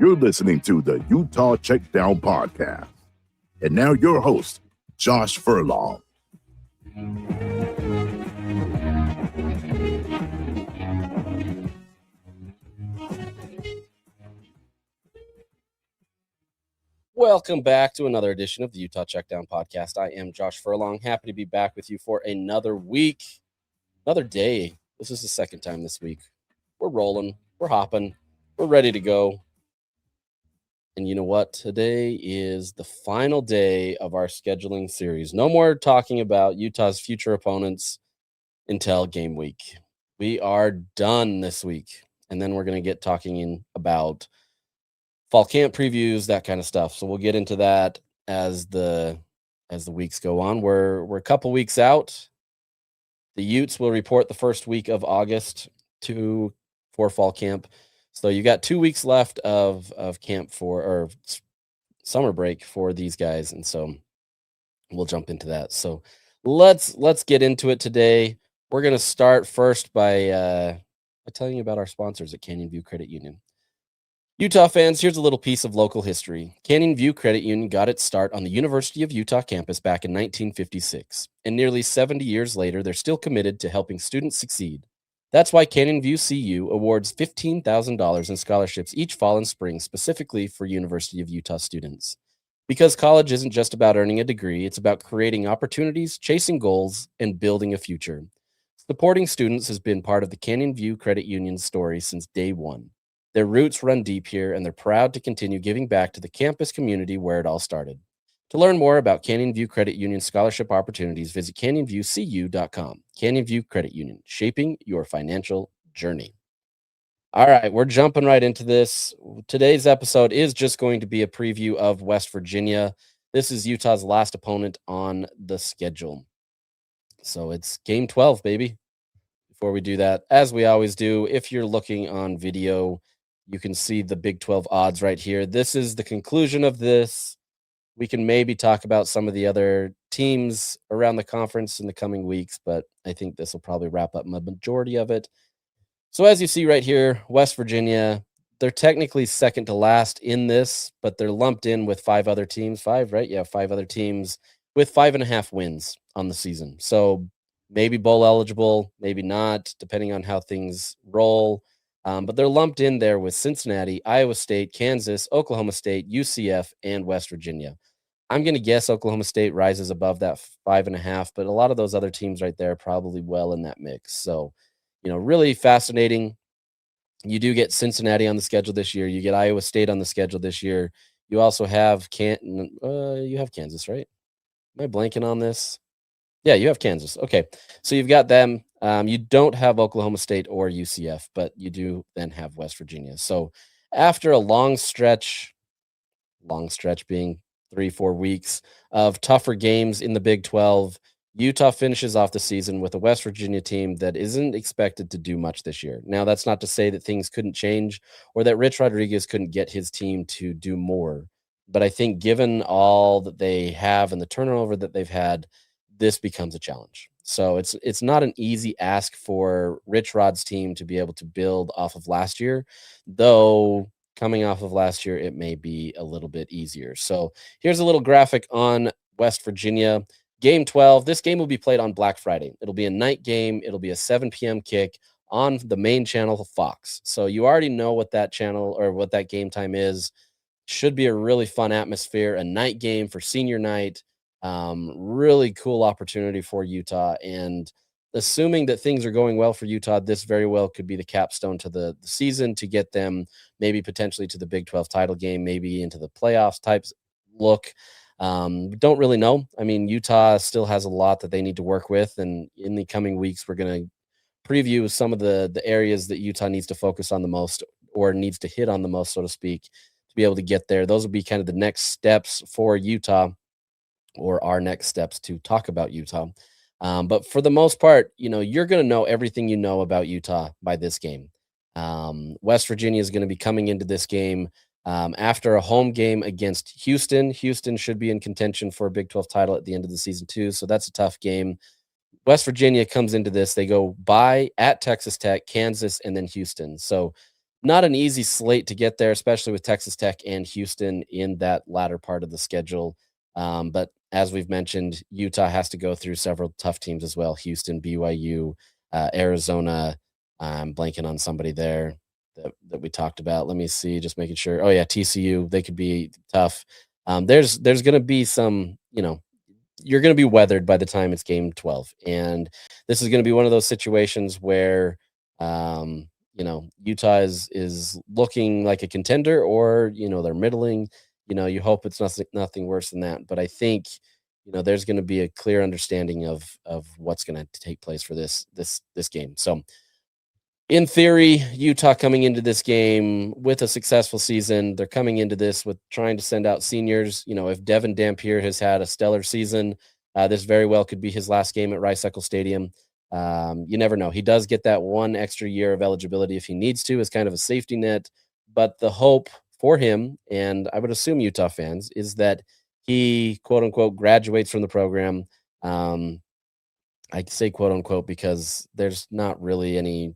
You're listening to the Utah Checkdown Podcast. And now your host, Josh Furlong. Welcome back to another edition of the Utah Checkdown Podcast. I am Josh Furlong. Happy to be back with you for another week, another day. This is the second time this week. We're rolling, we're hopping, we're ready to go. And you know what? Today is the final day of our scheduling series. No more talking about Utah's future opponents until game week. We are done this week. And then we're going to get talking about fall camp previews, that kind of stuff. So we'll get into that as the weeks go on. We're a couple weeks out. The Utes will report the first week of August for fall camp. So you got 2 weeks left of camp or summer break for these guys, and so we'll jump into that. So let's get into it today. We're going to start first by telling you about our sponsors at Canyon View Credit Union. Utah fans, here's a little piece of local history. Canyon View Credit Union got its start on the University of Utah campus back in 1956, and nearly 70 years later, they're still committed to helping students succeed. That's why Canyon View CU awards $15,000 in scholarships each fall and spring specifically for University of Utah students. Because college isn't just about earning a degree, it's about creating opportunities, chasing goals, and building a future. Supporting students has been part of the Canyon View Credit Union's story since day one. Their roots run deep here, and they're proud to continue giving back to the campus community where it all started. To learn more about Canyon View Credit Union scholarship opportunities, visit canyonviewcu.com. Canyon View Credit Union, shaping your financial journey. All right, we're jumping right into this. Today's episode is just going to be a preview of West Virginia. This is Utah's last opponent on the schedule. So it's game 12, baby. Before we do that, as we always do, if you're looking on video, you can see the Big 12 odds right here. This is the conclusion of this. We can maybe talk about some of the other teams around the conference in the coming weeks, but I think this will probably wrap up the majority of it. So as you see right here, West Virginia, they're technically second to last in this, but they're lumped in with five other teams. Five, right? Yeah, five other teams with 5.5 wins on the season. So maybe bowl eligible, maybe not, depending on how things roll. But they're lumped in there with Cincinnati, Iowa State, Kansas, Oklahoma State, UCF, and West Virginia. I'm going to guess Oklahoma State rises above that 5.5, but a lot of those other teams right there are probably well in that mix. So, really fascinating. You do get Cincinnati on the schedule this year. You get Iowa State on the schedule this year. You also have you have Kansas, right? Am I blanking on this? Yeah, you have Kansas. Okay. So you've got them. You don't have Oklahoma State or UCF, but you do then have West Virginia. So after a long stretch being 3-4 weeks of tougher games in the Big 12, Utah finishes off the season with a West Virginia team that isn't expected to do much this year. Now, that's not to say that things couldn't change or that Rich Rodriguez couldn't get his team to do more. But I think given all that they have and the turnover that they've had, this becomes a challenge. So it's not an easy ask for Rich Rod's team to be able to build off of last year, though coming off of last year, it may be a little bit easier. So here's a little graphic on West Virginia. Game 12, this game will be played on Black Friday. It'll be a night game. It'll be a 7 p.m. kick on the main channel, Fox. So you already know what that channel or what that game time is. Should be a really fun atmosphere, a night game for senior night. Really cool opportunity for Utah, and assuming that things are going well for Utah, this very well could be the capstone to the season to get them maybe potentially to the Big 12 title game, maybe into the playoffs types look. Don't really know. I mean, Utah still has a lot that they need to work with, and in the coming weeks, we're going to preview some of the areas that Utah needs to focus on the most or needs to hit on the most, so to speak, to be able to get there. Those will be kind of the next steps for Utah, or our next steps to talk about Utah. But for the most part, you're going to know everything you know about Utah by this game. West Virginia is going to be coming into this game after a home game against Houston. Houston should be in contention for a Big 12 title at the end of the season too, so that's a tough game. West Virginia comes into this. They go by at Texas Tech, Kansas, and then Houston. So not an easy slate to get there, especially with Texas Tech and Houston in that latter part of the schedule. But as we've mentioned, Utah has to go through several tough teams as well: Houston, BYU, Arizona. I'm blanking on somebody there that we talked about. Let me see, just making sure. Oh yeah, TCU. They could be tough. There's going to be some, you're going to be weathered by the time it's game 12, and this is going to be one of those situations where Utah is looking like a contender, or they're middling. You hope it's nothing worse than that, but I think there's going to be a clear understanding of what's going to take place for this game. So in theory, Utah coming into this game with a successful season, they're coming into this with trying to send out seniors. If Devin Dampier has had a stellar season, this very well could be his last game at Rice-Eccles Stadium. You never know. He does get that one extra year of eligibility if he needs to, as kind of a safety net. But the hope for him, and I would assume Utah fans, is that he, quote unquote, graduates from the program. I say quote unquote because there's not really any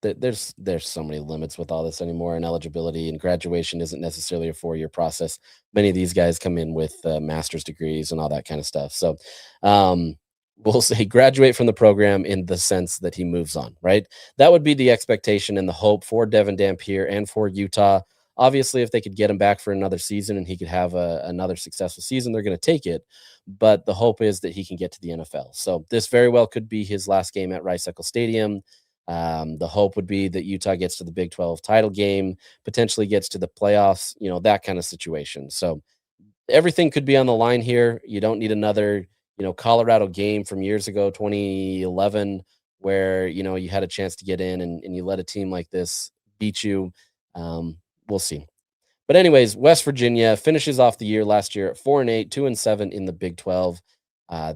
there's so many limits with all this anymore, and eligibility and graduation isn't necessarily a 4-year process. Many of these guys come in with master's degrees and all that kind of stuff. So um, we'll say graduate from the program in the sense that he moves on, right? That would be the expectation and the hope for Devin Dampier and for Utah. Obviously, if they could get him back for another season and he could have another successful season, they're going to take it. But the hope is that he can get to the NFL. So this very well could be his last game at Rice-Eccles Stadium. The hope would be that Utah gets to the Big 12 title game, potentially gets to the playoffs, that kind of situation. So everything could be on the line here. You don't need another, Colorado game from years ago, 2011, where, you had a chance to get in and you let a team like this beat you. We'll see. But anyways, West Virginia finishes off the year last year at 4-8, 2-7 in the Big 12.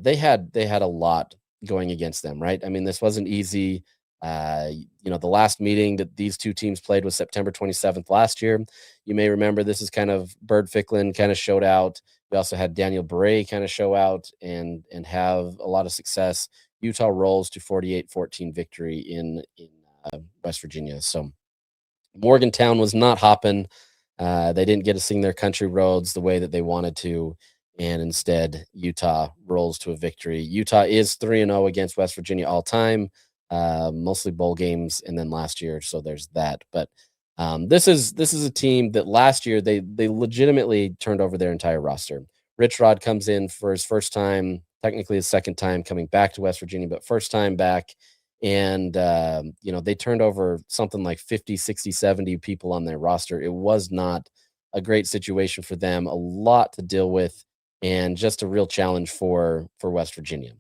They had a lot going against them, right? I mean, this wasn't easy. The last meeting that these two teams played was September 27th last year. You may remember this is kind of Bird Ficklin kind of showed out. We also had Daniel Bray kind of show out and have a lot of success. Utah rolls to 48-14 victory in West Virginia. So Morgantown was not hopping. They didn't get to sing their country roads the way that they wanted to, and instead Utah rolls to a victory. Utah is 3-0 against West Virginia all time, mostly bowl games, and then last year. So there's that. But this is a team that last year they legitimately turned over their entire roster. Rich Rod comes in for his first time, technically his second time coming back to West Virginia, but first time back. And they turned over something like 50, 60, 70 people on their roster. It was not a great situation for them, a lot to deal with, and just a real challenge for West Virginia.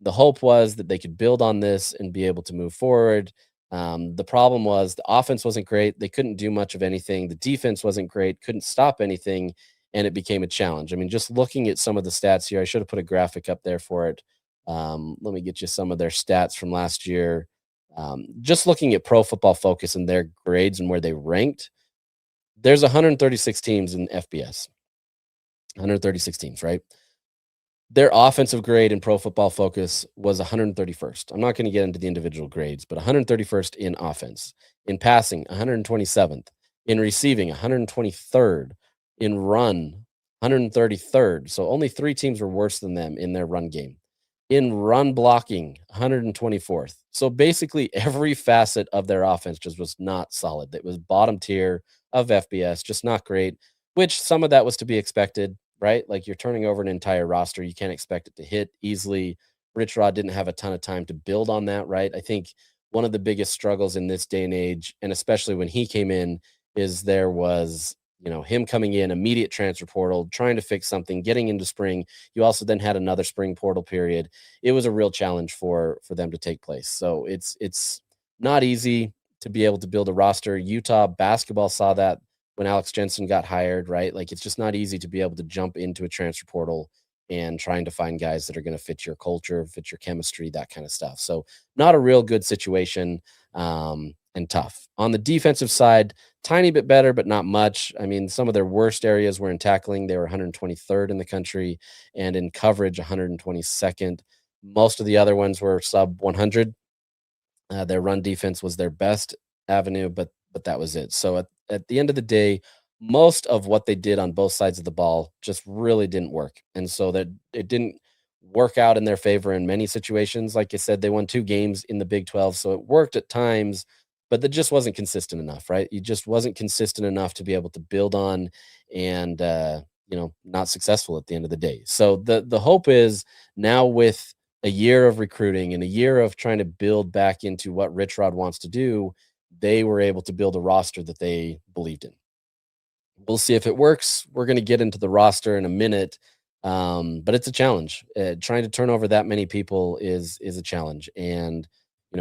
The hope was that they could build on this and be able to move forward. The problem was the offense wasn't great. They couldn't do much of anything. The defense wasn't great, couldn't stop anything, and it became a challenge. I mean, just looking at some of the stats here, I should have put a graphic up there for it. Let me get you some of their stats from last year. Just looking at Pro Football Focus and their grades and where they ranked, there's 136 teams in FBS. 136 teams, right? Their offensive grade in Pro Football Focus was 131st. I'm not going to get into the individual grades, but 131st in offense. In passing, 127th. In receiving, 123rd. In run, 133rd. So only 3 teams were worse than them in their run game. In run blocking, 124th. So basically every facet of their offense just was not solid. It was bottom tier of FBS, just not great, which some of that was to be expected, right? Like, you're turning over an entire roster. You can't expect it to hit easily. Rich Rod didn't have a ton of time to build on that, right? I think one of the biggest struggles in this day and age, and especially when he came in, is there was, him coming in, immediate transfer portal, trying to fix something, getting into spring. You also then had another spring portal period. It was a real challenge for them to take place. So it's not easy to be able to build a roster. Utah basketball saw that when Alex Jensen got hired, right? Like, it's just not easy to be able to jump into a transfer portal and trying to find guys that are going to fit your culture, fit your chemistry, that kind of stuff. So not a real good situation, and tough. On the defensive side, tiny bit better, but not much. I mean, some of their worst areas were in tackling. They were 123rd in the country, and in coverage, 122nd. Most of the other ones were sub 100. Their run defense was their best avenue, but that was it. So at the end of the day, most of what they did on both sides of the ball just really didn't work. And so that it didn't work out in their favor in many situations. Like I said, they won 2 games in the Big 12, so it worked at times, but that just wasn't consistent enough, right? You just wasn't consistent enough to be able to build on and not successful at the end of the day. So the hope is now with a year of recruiting and a year of trying to build back into what Rich Rod wants to do, they were able to build a roster that they believed in. We'll see if it works. We're going to get into the roster in a minute, but it's a challenge. Trying to turn over that many people is a challenge. And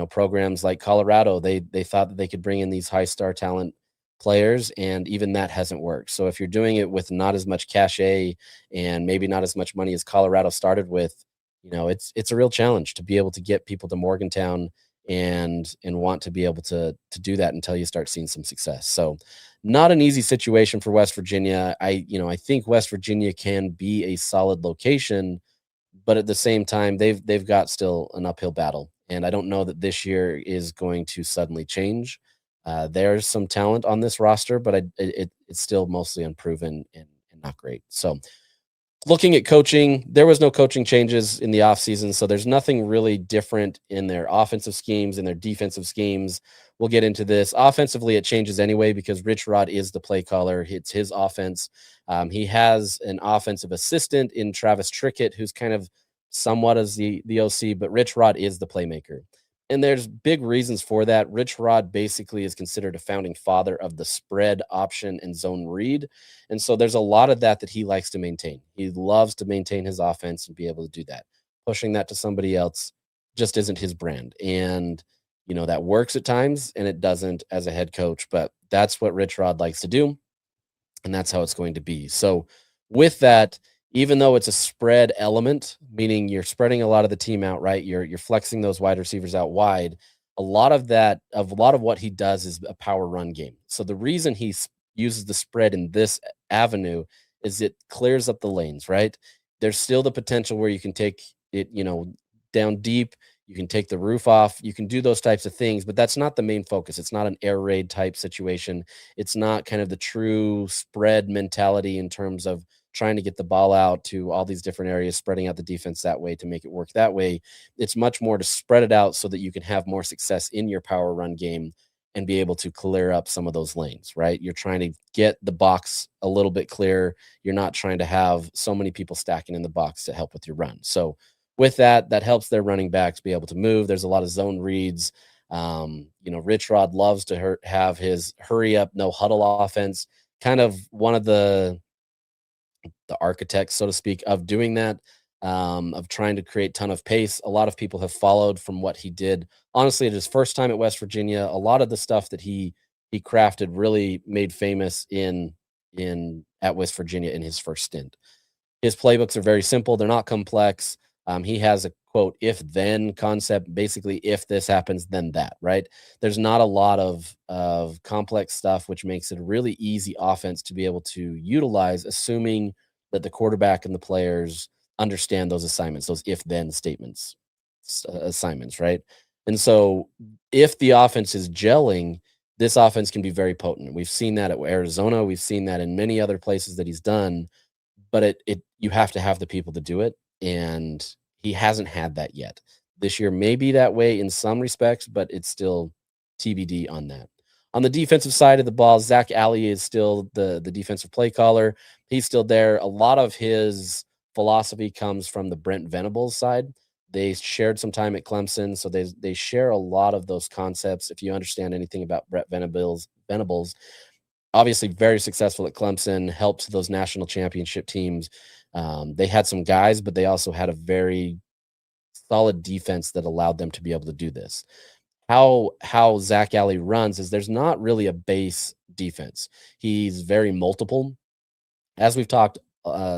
programs like Colorado, they thought that they could bring in these high star talent players, and even that hasn't worked. So if you're doing it with not as much cachet and maybe not as much money as Colorado started with, it's a real challenge to be able to get people to Morgantown and want to be able to do that until you start seeing some success. So not an easy situation for West Virginia. I think West Virginia can be a solid location, but at the same time, they've got still an uphill battle. And I don't know that this year is going to suddenly change. There's some talent on this roster, but it's still mostly unproven and not great. So looking at coaching, there was no coaching changes in the offseason, so there's nothing really different in their offensive schemes and their defensive schemes. We'll get into this. Offensively, it changes anyway because Rich Rod is the play caller. It's his offense. He has an offensive assistant in Travis Trickett, who's kind of somewhat as the OC, but Rich Rod is the playmaker. And there's big reasons for that. Rich Rod basically is considered a founding father of the spread option and zone read. And so there's a lot of that he likes to maintain. He loves to maintain his offense and be able to do that. Pushing that to somebody else just isn't his brand. And, that works at times and it doesn't as a head coach, but that's what Rich Rod likes to do. And that's how it's going to be. So with that, even though it's a spread element, meaning you're spreading a lot of the team out, right? You're flexing those wide receivers out wide. A lot of what he does is a power run game. So the reason he uses the spread in this avenue is it clears up the lanes, right? There's still the potential where you can take it, down deep. You can take the roof off. You can do those types of things, but that's not the main focus. It's not an air raid type situation. It's not kind of the true spread mentality in terms of trying to get the ball out to all these different areas, spreading out the defense that way to make it work that way. It's much more to spread it out so that you can have more success in your power run game and be able to clear up some of those lanes, right? You're trying to get the box a little bit clearer. You're not trying to have so many people stacking in the box to help with your run. So with that helps their running backs be able to move. There's a lot of zone reads. Rich Rod loves to have his hurry up, no huddle offense, kind of one of the architects, so to speak, of doing that, of trying to create ton of pace. A lot of people have followed from what he did. Honestly, at his first time at West Virginia, a lot of the stuff that he crafted really made famous in at West Virginia in his first stint. His playbooks are very simple. They're not complex. He has a quote, if then concept, basically, if this happens, then that, right? There's not a lot of complex stuff, which makes it a really easy offense to be able to utilize, assuming that the quarterback and the players understand those assignments, those if then statements, assignments, right? And so if the offense is gelling, this offense can be very potent. We've seen that at Arizona. We've seen that in many other places that he's done, but you have to have the people to do it. And he hasn't had that yet. This year may be that way in some respects, but it's still TBD on that. On the defensive side of the ball, Zach Alley is still the defensive play caller. He's still there. A lot of his philosophy comes from the Brent Venables side. They shared some time at Clemson, so they share a lot of those concepts. If you understand anything about Brent Venables, obviously very successful at Clemson, helped those national championship teams. They had some guys, but they also had a very solid defense that allowed them to be able to do this. How Zach Alley runs is there's not really a base defense. He's very multiple. As we've talked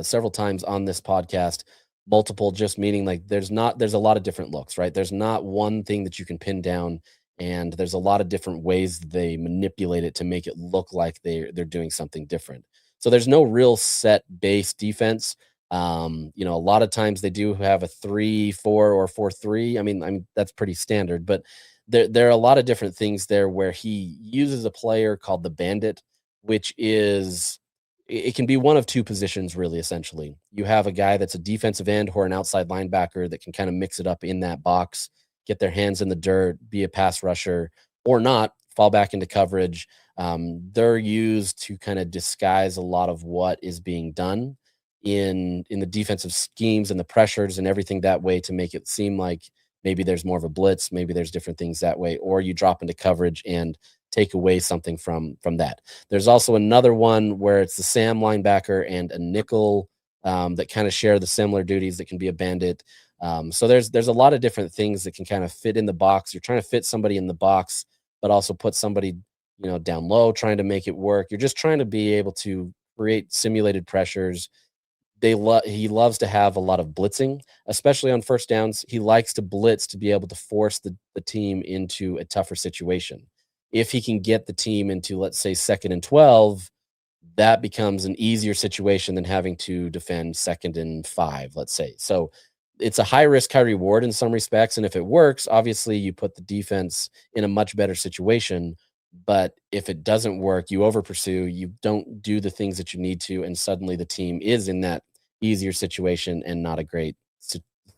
several times on this podcast, multiple just meaning like there's a lot of different looks, right? There's not one thing that you can pin down, and there's a lot of different ways they manipulate it to make it look like they're doing something different. So there's no real set base defense. A lot of times they do have a 3-4 or 4-3. I mean that's pretty standard, but there are a lot of different things there where he uses a player called the Bandit, which is it can be one of two positions really. Essentially, you have a guy that's a defensive end or an outside linebacker that can kind of mix it up in that box, get their hands in the dirt, be a pass rusher, or not fall back into coverage. They're used to kind of disguise a lot of what is being done in the defensive schemes and the pressures and everything that way to make it seem like maybe there's more of a blitz, maybe there's different things that way, or you drop into coverage and take away something from that. There's also another one where it's the Sam linebacker and a nickel that kind of share the similar duties that can be a bandit. So there's a lot of different things that can kind of fit in the box. You're trying to fit somebody in the box, but also put somebody down low, trying to make it work. You're just trying to be able to create simulated pressures. He loves to have a lot of blitzing, especially on first downs. He likes to blitz to be able to force the team into a tougher situation. If he can get the team into, let's say, 2nd and 12, that becomes an easier situation than having to defend 2nd and 5, let's say. So it's a high risk, high reward in some respects. And if it works, obviously you put the defense in a much better situation. But if it doesn't work, you over pursue, you don't do the things that you need to, and suddenly the team is in that easier situation and not a great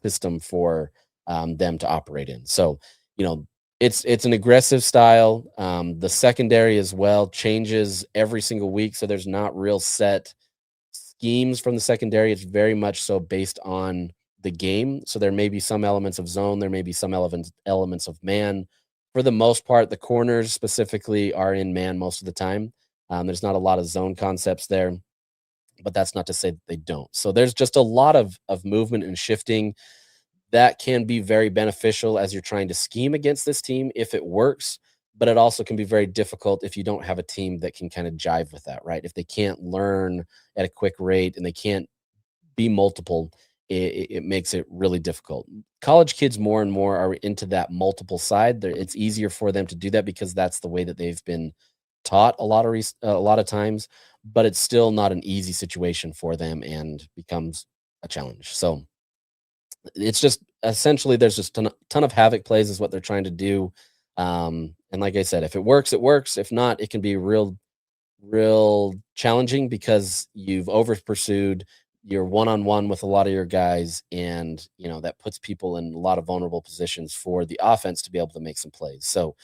system for them to operate in. So, it's an aggressive style. The secondary as well changes every single week, so there's not real set schemes from the secondary. It's very much so based on the game. So there may be some elements of zone, there may be some elements of man. For the most part, the corners specifically are in man most of the time. There's not a lot of zone concepts there, but that's not to say that they don't. So there's just a lot of movement and shifting that can be very beneficial as you're trying to scheme against this team if it works, but it also can be very difficult if you don't have a team that can kind of jive with that, right? If they can't learn at a quick rate and they can't be multiple, it makes it really difficult. College kids more and more are into that multiple side. It's easier for them to do that because that's the way that they've been taught a lot of times, but it's still not an easy situation for them and becomes a challenge. So it's just essentially there's just ton of havoc plays is what they're trying to do. And like I said, if it works, it works. If not, it can be real challenging because you've over pursued, you're one-on-one with a lot of your guys, and that puts people in a lot of vulnerable positions for the offense to be able to make some plays. So,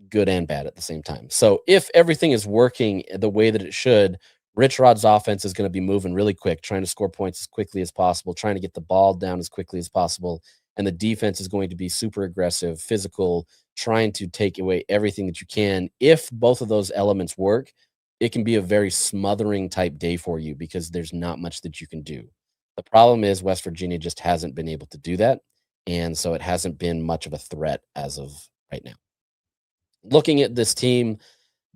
good and bad at the same time. So if everything is working the way that it should, Rich Rod's offense is going to be moving really quick, trying to score points as quickly as possible, trying to get the ball down as quickly as possible. And the defense is going to be super aggressive, physical, trying to take away everything that you can. If both of those elements work, it can be a very smothering type day for you because there's not much that you can do. The problem is West Virginia just hasn't been able to do that. And so it hasn't been much of a threat as of right now. Looking at this team,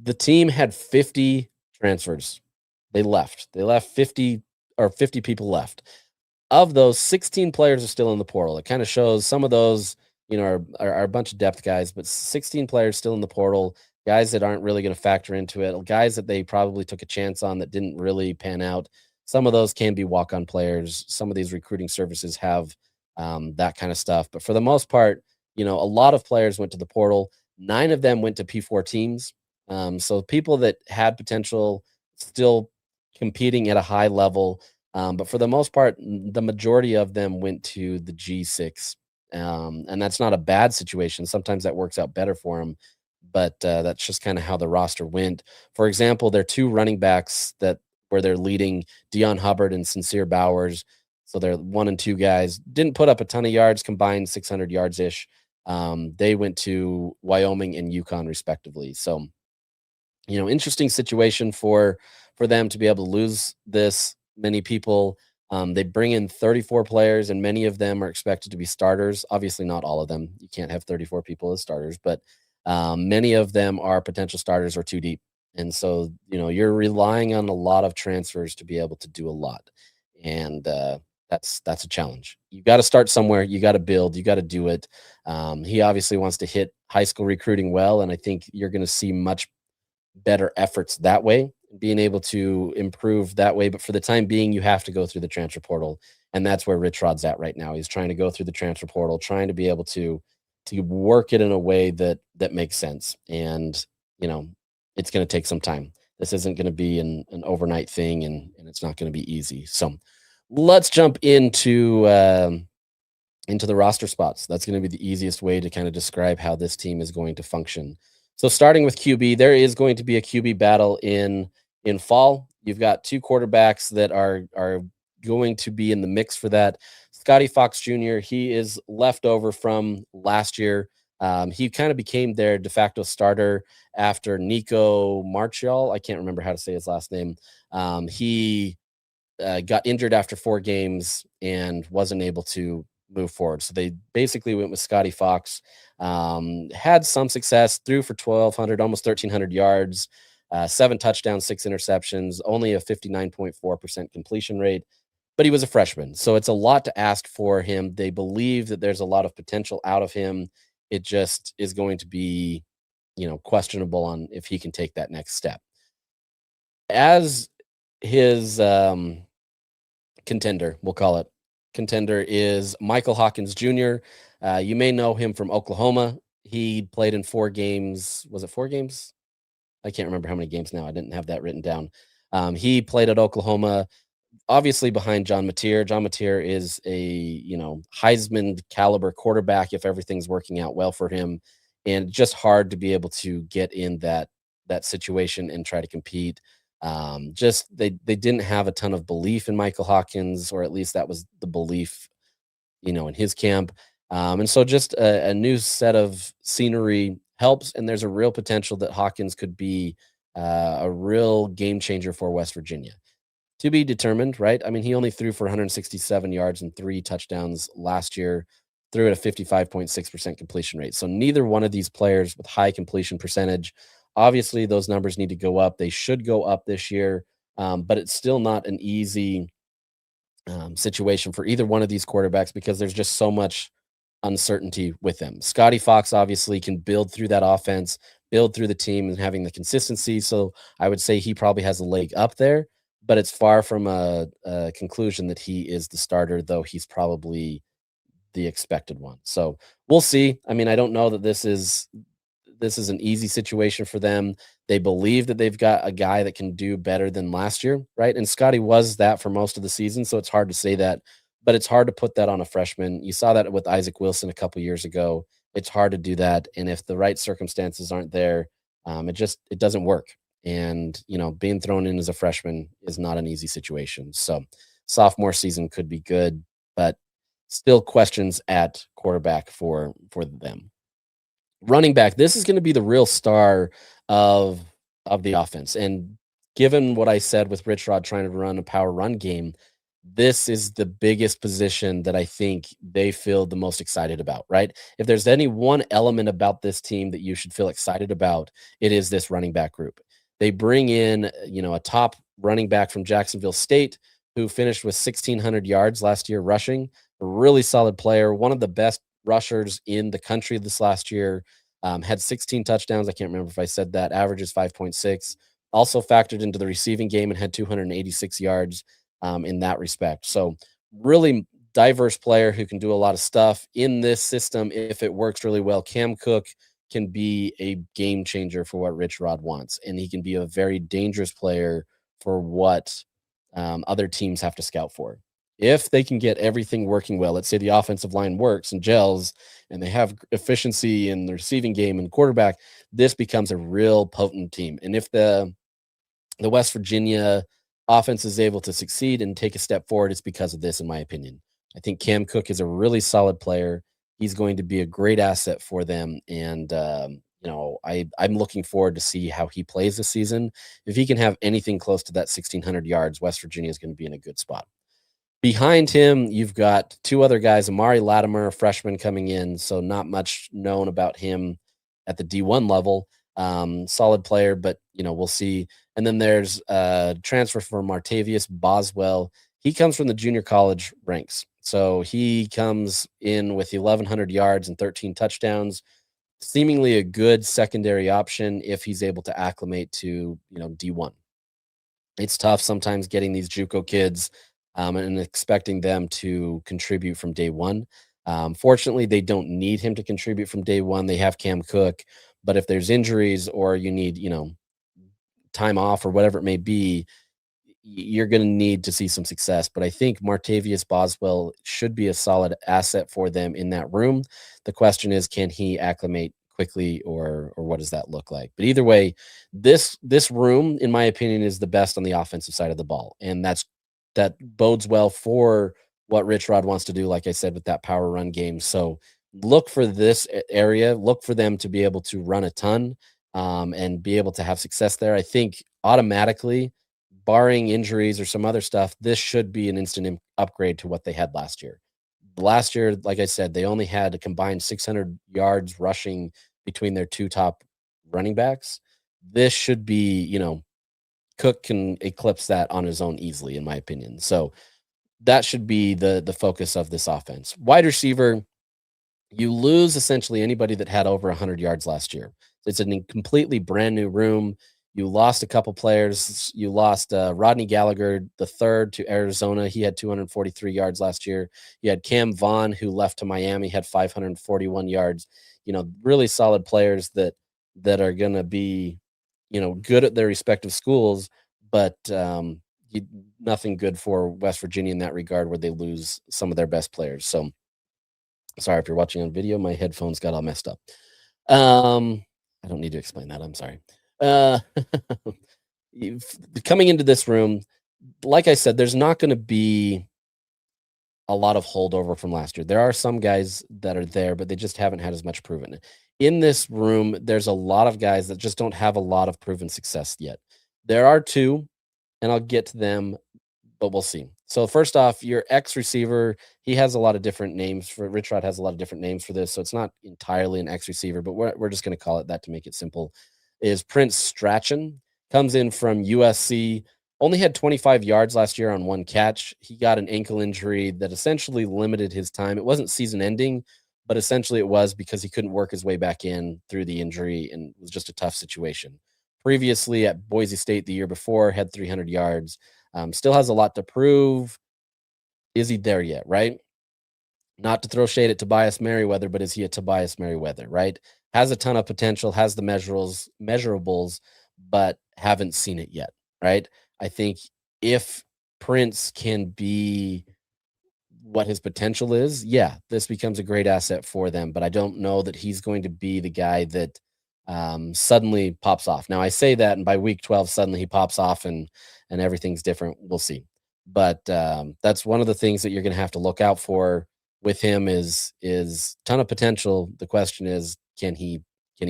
the team had 50 transfers. They left. They left 50 people left. Of those, 16 players are still in the portal. It kind of shows some of those, are a bunch of depth guys, but 16 players still in the portal, guys that aren't really going to factor into it, guys that they probably took a chance on that didn't really pan out. Some of those can be walk-on players. Some of these recruiting services have that kind of stuff. But for the most part, a lot of players went to the portal. 9 of them went to P4 teams. So people that had potential still competing at a high level. But for the most part, the majority of them went to the G6. And that's not a bad situation. Sometimes that works out better for them. But that's just kind of how the roster went. For example, there are 2 running backs where they're leading, Dion Hubbard and Sincere Bowers. So they're 1 and 2 guys. Didn't put up a ton of yards, combined 600 yards ish. They went to Wyoming and Yukon respectively. So, interesting situation for them to be able to lose this many people. They bring in 34 players, and many of them are expected to be starters. Obviously, not all of them. You can't have 34 people as starters, but many of them are potential starters or too deep. And so, you're relying on a lot of transfers to be able to do a lot. And that's a challenge. You got to start somewhere. You got to build. You got to do it. He obviously wants to hit high school recruiting well, and I think you're going to see much better efforts that way, being able to improve that way. But for the time being, you have to go through the transfer portal. And that's where Rich Rod's at right now. He's trying to go through the transfer portal, trying to be able to to work it in a way that makes sense. And it's going to take some time. This isn't going to be an overnight thing, and it's not going to be easy. So let's jump into the roster spots. That's going to be the easiest way to kind of describe how this team is going to function. So starting with QB, there is going to be a QB battle in fall. You've got two quarterbacks that are going to be in the mix for that. Scotty Fox Jr., he is left over from last year. He kind of became their de facto starter after Nico Martial. I can't remember how to say his last name. He got injured after 4 games and wasn't able to move forward. So they basically went with Scotty Fox. Had some success, threw for 1,200, almost 1,300 yards, 7 touchdowns, 6 interceptions, only a 59.4% completion rate. But he was a freshman, so it's a lot to ask for him. They believe that there's a lot of potential out of him. It just is going to be, questionable on if he can take that next step. As his contender, we'll call it. Contender is Michael Hawkins Jr. You may know him from Oklahoma. He played in 4 games. Was it 4 games? I can't remember how many games now. I didn't have that written down. He played at Oklahoma, obviously behind John Mateer. John Mateer is a, Heisman caliber quarterback if everything's working out well for him, and just hard to be able to get in that situation and try to compete. Just they didn't have a ton of belief in Michael Hawkins, or at least that was the belief, in his camp. And so just a new set of scenery helps, and there's a real potential that Hawkins could be a real game changer for West Virginia. To be determined, right? I mean, he only threw for 167 yards and 3 touchdowns last year, threw at a 55.6% completion rate. So neither one of these players with high completion percentage. Obviously, those numbers need to go up. They should go up this year, but it's still not an easy situation for either one of these quarterbacks because there's just so much uncertainty with them. Scotty Fox obviously can build through that offense, build through the team, and having the consistency. So I would say he probably has a leg up there, but it's far from a conclusion that he is the starter, though he's probably the expected one. So we'll see. I mean, I don't know that this is an easy situation for them. They believe that they've got a guy that can do better than last year, right? And Scotty was that for most of the season, so it's hard to say that, but it's hard to put that on a freshman. You saw that with Isaac Wilson a couple years ago. It's hard to do that, and if the right circumstances aren't there, it doesn't work. And being thrown in as a freshman is not an easy situation. So sophomore season could be good, but still questions at quarterback for them. Running back, this is going to be the real star of the offense. And given what I said with Rich Rod trying to run a power run game, this is the biggest position that I think they feel the most excited about, right? If there's any one element about this team that you should feel excited about, it is this running back group. They bring in, a top running back from Jacksonville State who finished with 1,600 yards last year rushing, a really solid player, one of the best rushers in the country this last year. Had 16 touchdowns. I can't remember if I said that. Average is 5.6. Also factored into the receiving game and had 286 yards in that respect. So really diverse player who can do a lot of stuff in this system. If it works really well, Cam Cook can be a game changer for what Rich Rod wants, and he can be a very dangerous player for what other teams have to scout for. If they can get everything working well, let's say the offensive line works and gels and they have efficiency in the receiving game and quarterback, this becomes a real potent team. And if the West Virginia offense is able to succeed and take a step forward, it's because of this, in my opinion. I think Cam Cook is a really solid player. He's going to be a great asset for them. And, I'm looking forward to see how he plays this season. If he can have anything close to that 1,600 yards, West Virginia is going to be in a good spot. Behind him, you've got 2 other guys, Amari Latimer, a freshman coming in, so not much known about him at the D1 level. Solid player, but, we'll see. And then there's a transfer from Martavius Boswell. He comes from the junior college ranks. So he comes in with 1,100 yards and 13 touchdowns, seemingly a good secondary option if he's able to acclimate to, D1. It's tough sometimes getting these JUCO kids and expecting them to contribute from day one. Fortunately, they don't need him to contribute from day one. They have Cam Cook, but if there's injuries or you need, time off or whatever it may be, you're going to need to see some success. But I think Martavius Boswell should be a solid asset for them in that room. The question is, can he acclimate quickly, or what does that look like? But either way, this room, in my opinion, is the best on the offensive side of the ball, and that bodes well for what Rich Rod wants to do. Like I said, with that power run game, so look for this area. Look for them to be able to run a ton and be able to have success there. I think automatically, barring injuries or some other stuff, this should be an instant upgrade to what they had last year. Last year, like I said, they only had a combined 600 yards rushing between their two top running backs. This should be, Cook can eclipse that on his own easily, in my opinion. So that should be the focus of this offense. Wide receiver, you lose essentially anybody that had over 100 yards last year. It's a completely brand new room. You lost a couple players. You lost Rodney Gallagher the third to Arizona. He had 243 yards last year. You had Cam Vaughn, who left to Miami, had 541 yards. Really solid players that are going to be, good at their respective schools, but nothing good for West Virginia in that regard, where they lose some of their best players. So sorry if you're watching on video, my headphones got all messed up. I don't need to explain that. I'm sorry. Uh, Coming into this room, like I said, there's not going to be a lot of holdover from last year. There are some guys that are there, but they just haven't had as much proven. In this room, there's a lot of guys that just don't have a lot of proven success yet. There are two, and I'll get to them, but we'll see. So first off, your X receiver, he has a lot of different names for Rich Rod has a lot of different names for this. So it's not entirely an X receiver, but we're just going to call it that to make it simple. Is Prince Strachan, comes in from USC, only had 25 yards last year on one catch. He got an ankle injury that essentially limited his time. It wasn't season ending, but essentially it was because he couldn't work his way back in through the injury, and it was just a tough situation. Previously at Boise State the year before, had 300 yards. Still has a lot to prove. Is he there yet, right? Not to throw shade at Tobias Merriweather, but is he a Tobias Merriweather, right? Has a ton of potential, has the measurables, but haven't seen it yet, right? I think if Prince can be what his potential is, yeah, this becomes a great asset for them. But I don't know that he's going to be the guy that suddenly pops off. Now I say that, and by week 12, suddenly he pops off and everything's different. We'll see. But that's one of the things that you're going to have to look out for with him is ton of potential. The question is, can he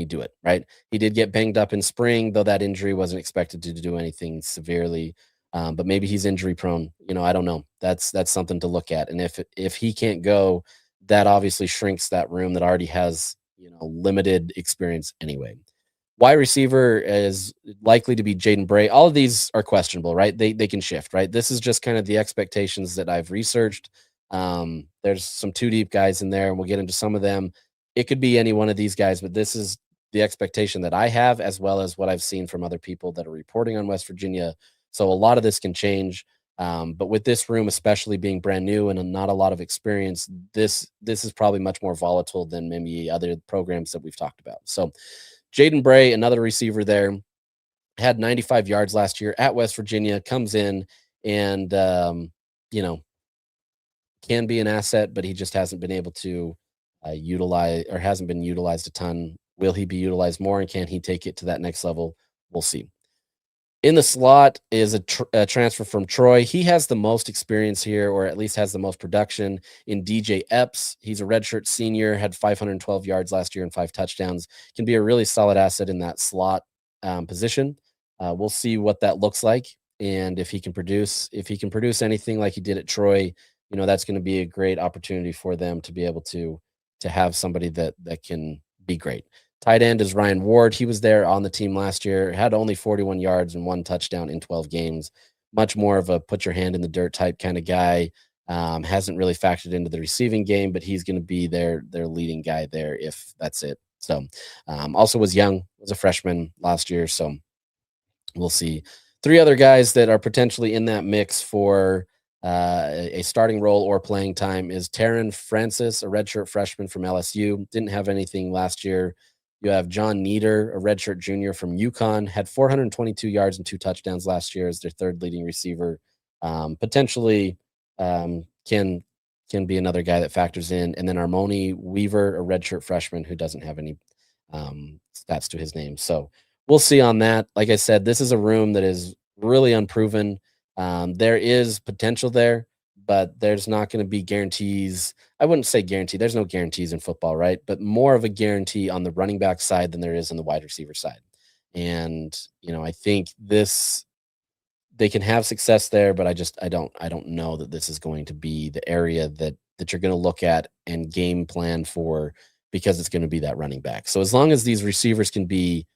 do it? Right? He did get banged up in spring, though that injury wasn't expected to do anything severely. But maybe he's injury prone. I don't know. That's something to look at. And if he can't go, that obviously shrinks that room that already has limited experience anyway. Wide receiver is likely to be Jaden Bray. All of these are questionable, right? They can shift, right? This is just kind of the expectations that I've researched. There's some two deep guys in there, and we'll get into some of them. It could be any one of these guys, but this is the expectation that I have, as well as what I've seen from other people that are reporting on West Virginia. So a lot of this can change. But with this room, especially being brand new and not a lot of experience, this is probably much more volatile than maybe other programs that we've talked about. So Jaden Bray, another receiver there, had 95 yards last year at West Virginia, comes in and, can be an asset, but he just hasn't been able to utilize, or hasn't been utilized a ton. Will he be utilized more, and can he take it to that next level? We'll see. In the slot is a transfer from Troy. He has the most experience here, or at least has the most production, in DJ Epps. He's a redshirt senior, had 512 yards last year and 5 touchdowns. Can be a really solid asset in that slot position. We'll see what that looks like, and if he can produce. If he can produce anything like he did at Troy, that's going to be a great opportunity for them to be able to have somebody that can be great. Tight end is Ryan Ward. He was there on the team last year, had only 41 yards and 1 touchdown in 12 games. Much more of a put your hand in the dirt type kind of guy. Hasn't really factored into the receiving game, but he's going to be their leading guy there if that's it. So also was young, was a freshman last year. So we'll see. 3 other guys that are potentially in that mix for a starting role or playing time is Taryn Francis, a redshirt freshman from LSU. Didn't have anything last year. You have John Nieder, a redshirt junior from UConn, had 422 yards and 2 touchdowns last year as their third leading receiver. Potentially can be another guy that factors in. And then Armoni Weaver, a redshirt freshman who doesn't have any stats to his name. So we'll see on that. Like I said, this is a room that is really unproven. There is potential there, but there's not going to be guarantees. I wouldn't say guarantee. There's no guarantees in football, right? But more of a guarantee on the running back side than there is on the wide receiver side. And, I think they can have success there, but I don't know that this is going to be the area that you're going to look at and game plan for, because it's going to be that running back. So as long as these receivers can be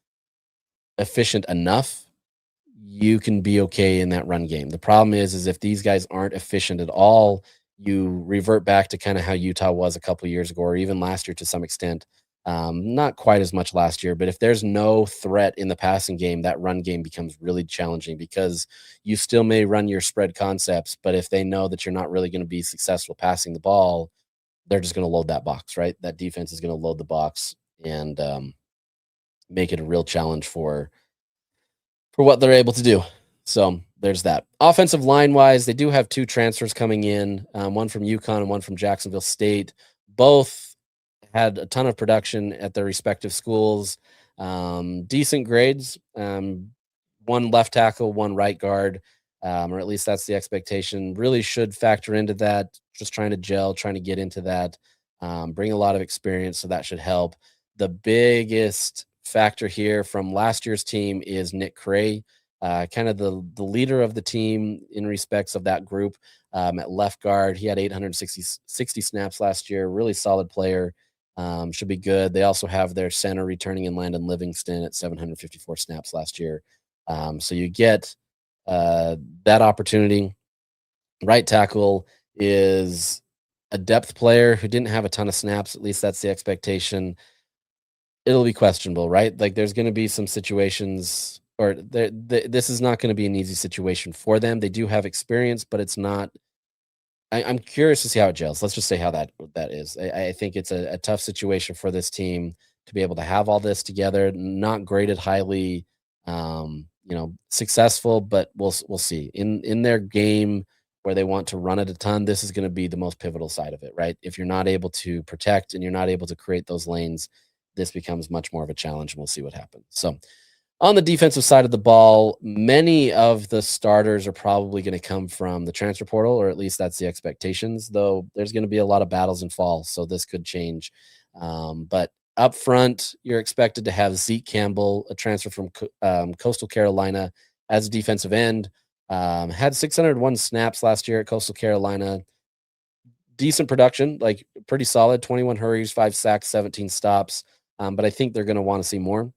efficient enough, you can be okay in that run game. The problem is if these guys aren't efficient at all, you revert back to kind of how Utah was a couple years ago, or even last year to some extent. Not quite as much last year, but if there's no threat in the passing game, that run game becomes really challenging, because you still may run your spread concepts, but if they know that you're not really going to be successful passing the ball, they're just going to load that box, right? That defense is going to load the box and make it a real challenge for what they're able to do. So there's that. Offensive line wise, they do have 2 transfers coming in, one from UConn and one from Jacksonville State. Both had a ton of production at their respective schools. Decent grades. One left tackle, one right guard, or at least that's the expectation. Really should factor into that. Just trying to gel, trying to get into that. Bring a lot of experience, so that should help. The biggest factor here from last year's team is Nick Cray, kind of the leader of the team in respects of that group. At left guard, he had 860 snaps last year. Really solid player. Should be good. They also have their center returning in Landon Livingston at 754 snaps last year. So you get that opportunity. Right tackle is a depth player who didn't have a ton of snaps. At least that's the expectation. It'll be questionable, right? Like there's going to be some situations, or this is not going to be an easy situation for them. They do have experience, but it's not. I'm curious to see how it gels. Let's just say how that is. I think it's a tough situation for this team to be able to have all this together. Not graded highly, successful, but we'll see. In their game where they want to run it a ton, this is going to be the most pivotal side of it, right? If you're not able to protect and you're not able to create those lanes, this becomes much more of a challenge, and we'll see what happens. So on the defensive side of the ball, many of the starters are probably going to come from the transfer portal, or at least that's the expectations, though there's going to be a lot of battles in fall, so this could change. But up front, you're expected to have Zeke Campbell, a transfer from Coastal Carolina, as a defensive end. Had 601 snaps last year at Coastal Carolina. Decent production, like pretty solid, 21 hurries, 5 sacks, 17 stops. But I think they're going to want to see more.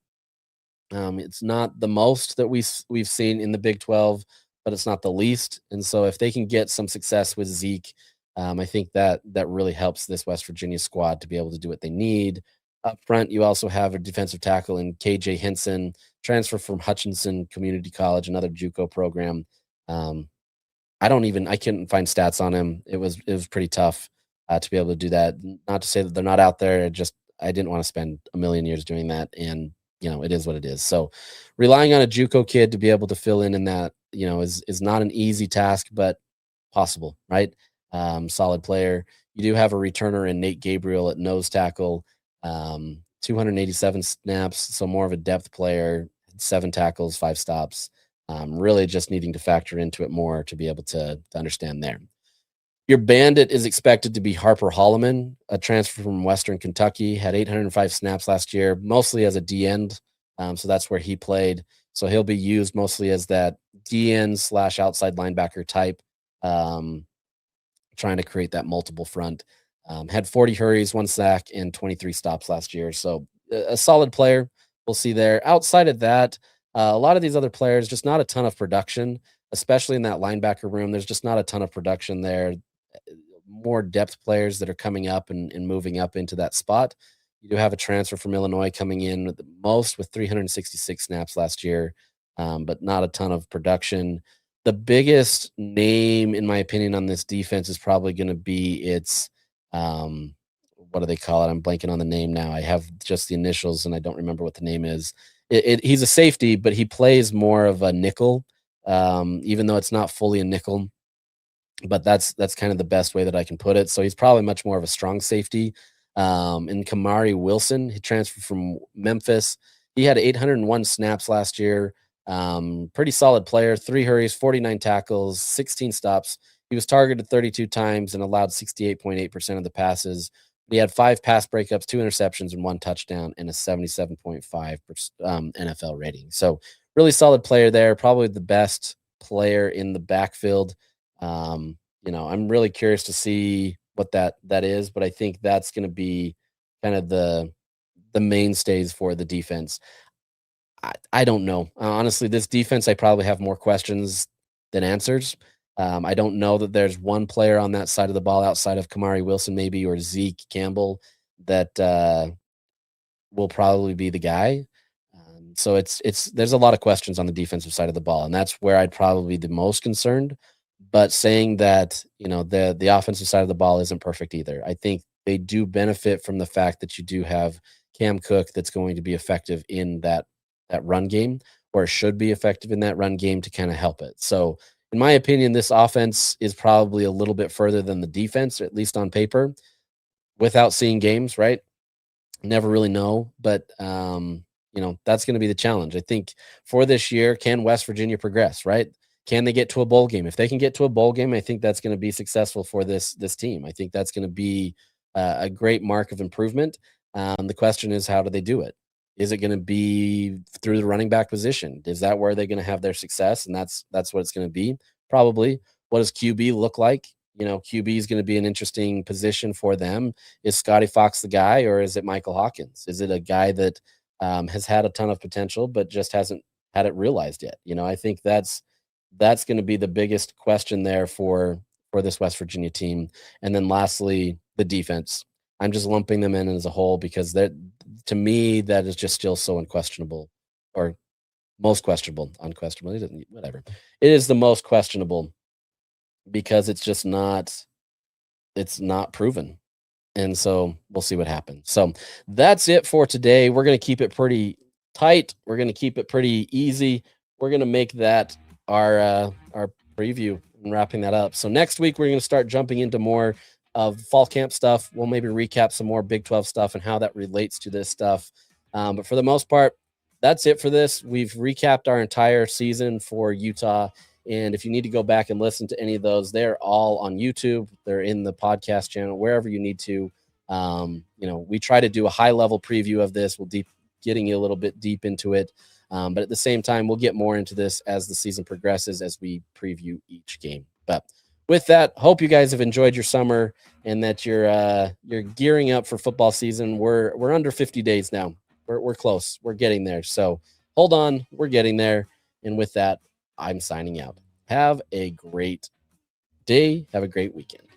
It's not the most that we've seen in the Big 12, but it's not the least. And so if they can get some success with Zeke, I think that really helps this West Virginia squad to be able to do what they need. Up front, you also have a defensive tackle in KJ Henson, transfer from Hutchinson Community College, another JUCO program. I couldn't find stats on him. It was pretty tough to be able to do that. Not to say that they're not out there. I didn't want to spend a million years doing that. And it is what it is. So relying on a JUCO kid to be able to fill in that, is not an easy task, but possible, right? Solid player. You do have a returner in Nate Gabriel at nose tackle, 287 snaps. So more of a depth player, 7 tackles, 5 stops. Really just needing to factor into it more to be able to understand there. Your bandit is expected to be Harper Holloman, a transfer from Western Kentucky, had 805 snaps last year, mostly as a D end. So that's where he played. So he'll be used mostly as that D end / outside linebacker type, trying to create that multiple front. Had 40 hurries, 1 sack, and 23 stops last year. So a solid player. We'll see there. Outside of that, a lot of these other players, just not a ton of production, especially in that linebacker room. There's just not a ton of production there. More depth players that are coming up and moving up into that spot. You do have a transfer from Illinois coming in with 366 snaps last year, but not a ton of production. the biggest name, in my opinion, on this defense is probably going to be its, what do they call it? I'm blanking on the name now. I have just the initials and I don't remember what the name is. He's a safety, but he plays more of a nickel, even though it's not fully a nickel. But that's kind of the best way that I can put it. So he's probably much more of a strong safety. And Kamari Wilson, he transferred from Memphis. He had 801 snaps last year. Pretty solid player, 3 hurries, 49 tackles, 16 stops. He was targeted 32 times and allowed 68.8% of the passes. He had 5 pass breakups, 2 interceptions, and 1 touchdown, and a 77.5 NFL rating. So really solid player there. Probably the best player in the backfield. I'm really curious to see what that is, but I think that's going to be kind of the mainstays for the defense. I don't know. Honestly, this defense, I probably have more questions than answers. I don't know that there's one player on that side of the ball outside of Kamari Wilson, maybe, or Zeke Campbell that will probably be the guy. So there's a lot of questions on the defensive side of the ball, and that's where I'd probably be the most concerned. But saying that, the offensive side of the ball isn't perfect either. I think they do benefit from the fact that you do have Cam Cook that's going to be effective in that run game, or should be effective in that run game to kind of help it. So in my opinion, this offense is probably a little bit further than the defense, at least on paper, without seeing games, right? Never really know, but that's going to be the challenge. I think for this year, can West Virginia progress, right? Can they get to a bowl game? If they can get to a bowl game, I think that's going to be successful for this team. I think that's going to be a great mark of improvement. The question is, how do they do it? Is it going to be through the running back position? Is that where they're going to have their success? And that's what it's going to be. Probably. What does QB look like? QB is going to be an interesting position for them. Is Scotty Fox the guy, or is it Michael Hawkins? Is it a guy that has had a ton of potential but just hasn't had it realized yet? I think that's going to be the biggest question there for this West Virginia team. And then lastly, the defense. I'm just lumping them in as a whole because to me, that is just still so unquestionable, or most questionable. Unquestionable, whatever. It is the most questionable because it's not proven. And so we'll see what happens. So that's it for today. We're going to keep it pretty tight. We're going to keep it pretty easy. We're going to make that our preview and wrapping that up. So next week, we're going to start jumping into more of fall camp stuff. We'll maybe recap some more Big 12 stuff and how that relates to this stuff. But for the most part, that's it for this. We've recapped our entire season for Utah. And if you need to go back and listen to any of those, they're all on YouTube. They're in the podcast channel, wherever you need to. We try to do a high-level preview of this. We'll getting you a little bit deep into it. But at the same time, we'll get more into this as the season progresses, as we preview each game. But with that, hope you guys have enjoyed your summer and that you're gearing up for football season. We're under 50 days now. We're close. We're getting there. So hold on. We're getting there. And with that, I'm signing out. Have a great day. Have a great weekend.